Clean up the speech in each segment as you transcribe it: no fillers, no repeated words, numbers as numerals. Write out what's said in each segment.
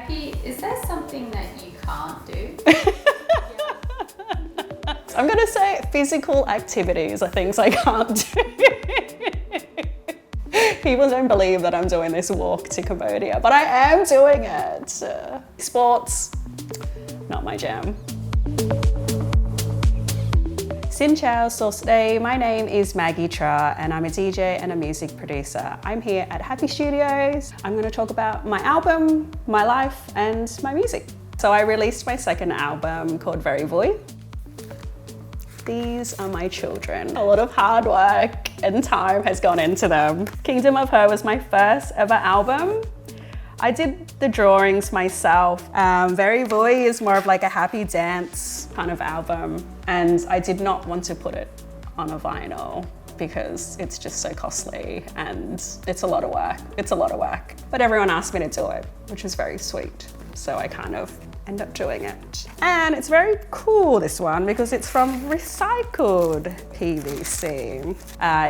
Maggie, is there something that you can't do? I'm gonna say physical activities are things I can't do. People don't believe that I'm doing this walk to Cambodia, but I am doing it. Sports, not my jam. Xin chào, so today my name is Maggie Tra and I'm a DJ and a music producer. I'm here at Happy Studios. I'm going to talk about my album, my life and my music. So I released my second album called Very Vui. These are my children. A lot of hard work and time has gone into them. Kingdom of Her was my first ever album. I did the drawings myself. Very Vui is more of like a happy dance kind of album. And I did not want to put it on a vinyl because it's just so costly and it's a lot of work. It's a lot of work. But everyone asked me to do it, which is very sweet. So I kind of end up doing it. And it's very cool, this one, because it's from recycled PVC.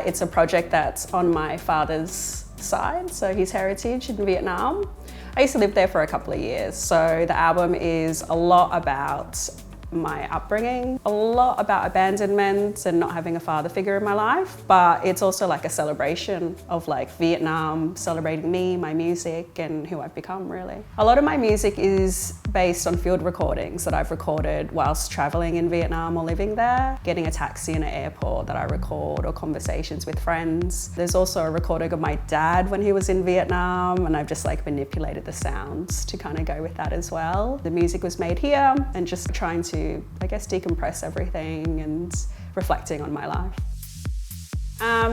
It's a project that's on my father's side, so his heritage in Vietnam. I used to live there for a couple of years, so the album is a lot about my upbringing, a lot about abandonment and not having a father figure in my life, but it's also like a celebration of like Vietnam, celebrating me, my music and who I've become really. A lot of my music is based on field recordings that I've recorded whilst traveling in Vietnam or living there, getting a taxi in an airport that I record or conversations with friends. There's also a recording of my dad when he was in Vietnam and I've just like manipulated the sounds to kind of go with that as well. The music was made here and just trying to, I guess, decompress everything and reflecting on my life.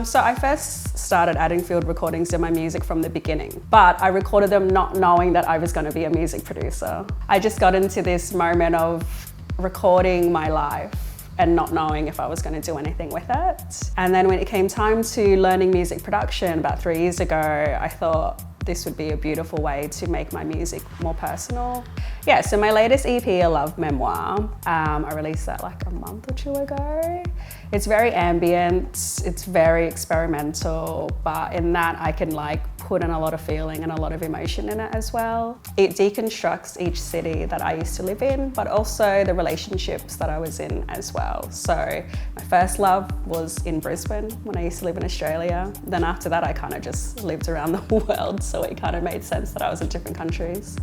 So I first started adding field recordings to my music from the beginning, but I recorded them not knowing that I was going to be a music producer. I just got into this moment of recording my life and not knowing if I was going to do anything with it. And then when it came time to learning music production about 3 years ago, I thought this would be a beautiful way to make my music more personal. Yeah, so my latest EP, A Love Memoir, I released that like a month or 2 ago. It's very ambient, it's very experimental, but in that I can like put in a lot of feeling and a lot of emotion in it as well. It deconstructs each city that I used to live in, but also the relationships that I was in as well. So my first love was in Brisbane when I used to live in Australia. Then after that, I kind of just lived around the world. So it kind of made sense that I was in different countries.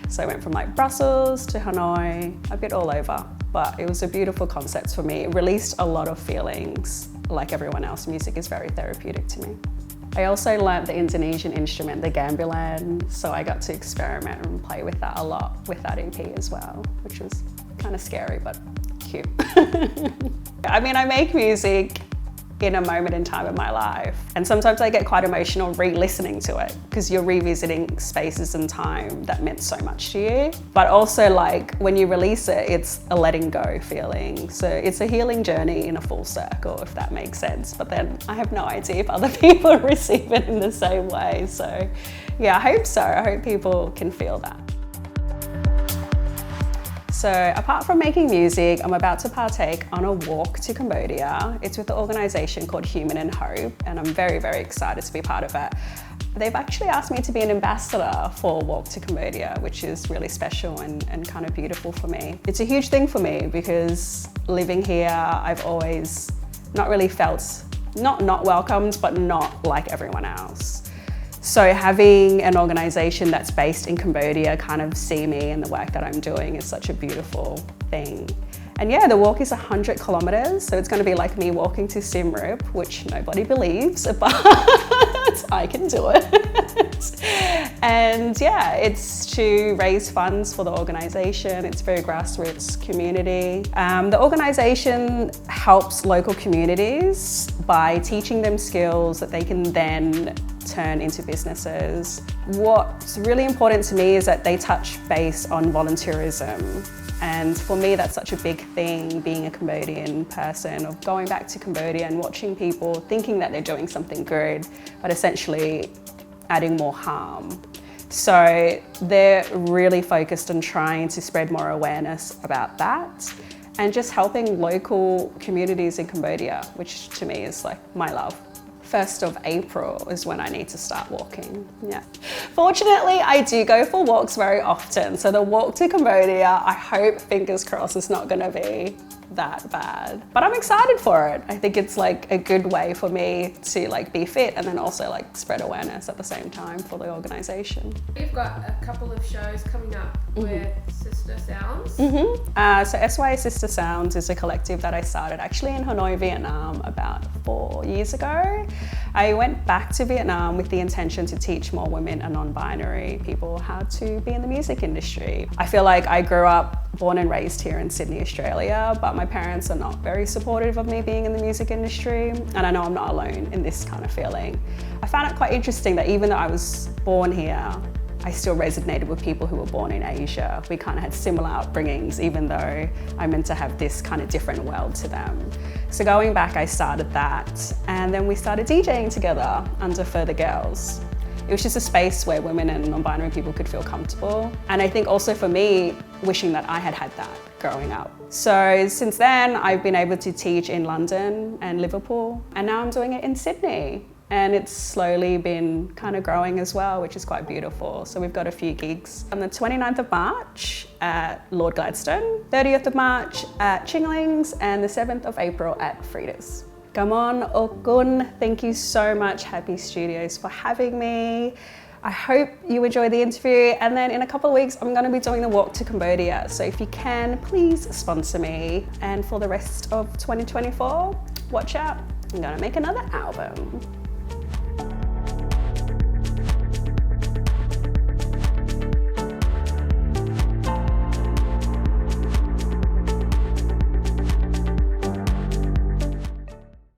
So I went from like Brussels to Hanoi, a bit all over, but it was a beautiful concept for me. It released a lot of feelings. Like everyone else, music is very therapeutic to me. I also learnt the Indonesian instrument, the gamelan, so I got to experiment and play with that a lot with that EP as well, which was kind of scary, but cute. I mean, I make music in a moment in time of my life. And sometimes I get quite emotional re-listening to it because you're revisiting spaces and time that meant so much to you. But also like when you release it, it's a letting go feeling. So it's a healing journey in a full circle, if that makes sense. But then I have no idea if other people receive it in the same way. So yeah, I hope so. I hope people can feel that. So apart from making music, I'm about to partake on a walk to Cambodia. It's with the organisation called Human and Hope, and I'm very, very excited to be part of it. They've actually asked me to be an ambassador for Walk to Cambodia, which is really special and kind of beautiful for me. It's a huge thing for me because living here, I've always not really felt, not welcomed, but not like everyone else. So having an organisation that's based in Cambodia kind of see me and the work that I'm doing is such a beautiful thing. And yeah, the walk is 100 kilometres, so it's going to be like me walking to Siem Reap, which nobody believes, but I can do it. And yeah, it's to raise funds for the organisation. It's very grassroots community. The organisation helps local communities by teaching them skills that they can then turn into businesses. What's really important to me is that they touch base on voluntourism. And for me, that's such a big thing, being a Cambodian person, of going back to Cambodia and watching people thinking that they're doing something good, but essentially adding more harm. So they're really focused on trying to spread more awareness about that and just helping local communities in Cambodia, which to me is like my love. 1st of April is when I need to start walking, yeah. Fortunately, I do go for walks very often. So the walk to Cambodia, I hope, fingers crossed, is not gonna be that bad. But I'm excited for it. I think it's like a good way for me to like be fit and then also like spread awareness at the same time for the organisation. You've got a couple of shows coming up with Sister Sounds. So SY Sister Sounds is a collective that I started actually in Hanoi, Vietnam about 4 years ago. I went back to Vietnam with the intention to teach more women and non-binary people how to be in the music industry. I feel like I grew up born and raised here in Sydney, Australia, but my parents are not very supportive of me being in the music industry, and I know I'm not alone in this kind of feeling. I found it quite interesting that even though I was born here, I still resonated with people who were born in Asia. We kind of had similar upbringings, even though I'm meant to have this kind of different world to them. So going back, I started that, and then we started DJing together under Further Girls. It was just a space where women and non-binary people could feel comfortable. And I think also for me, wishing that I had had that growing up. So since then, I've been able to teach in London and Liverpool, and now I'm doing it in Sydney. And it's slowly been kind of growing as well, which is quite beautiful. So we've got a few gigs. On the 29th of March at Lord Gladstone, 30th of March at Chingling's, and the 7th of April at Frida's. Gamon Okun, thank you so much, Happy Studios, for having me. I hope you enjoy the interview, and then in a couple of weeks I'm going to be doing the walk to Cambodia, so if you can, please sponsor me. And for the rest of 2024, watch out, I'm going to make another album.